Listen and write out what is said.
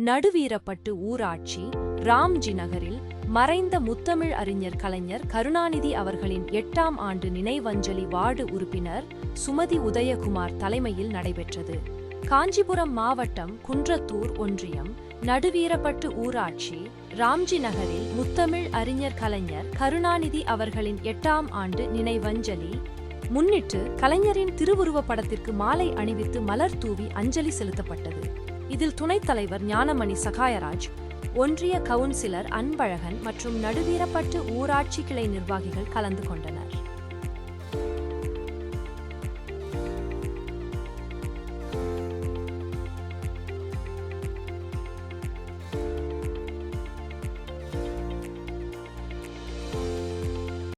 நடுவீரப்பட்டு ஊராட்சி ராம்ஜி நகரில் மறைந்த முத்தமிழ் அறிஞர் கலைஞர் கருணாநிதி அவர்களின் 8ஆம் ஆண்டு நினைவஞ்சலி வார்டு உறுப்பினர் சுமதி உதயகுமார் தலைமையில் நடைபெற்றது. காஞ்சிபுரம் மாவட்டம் குன்றத்தூர் ஒன்றியம் நடுவீரப்பட்டு ஊராட்சி ராம்ஜி நகரில் முத்தமிழ் அறிஞர் கலைஞர் கருணாநிதி அவர்களின் 8ஆம் ஆண்டு நினைவஞ்சலி முன்னிட்டு கலைஞரின் திருவுருவப் படத்திற்கு மாலை அணிவித்து மலர் தூவி அஞ்சலி செலுத்தப்பட்டது. இதில் துணைத் தலைவர் ஞானமணி சகாயராஜ், ஒன்றிய கவுன்சிலர் அன்பழகன் மற்றும் நடுவீரப்பட்டு ஊராட்சி கிளை நிர்வாகிகள் கலந்து கொண்டனர்.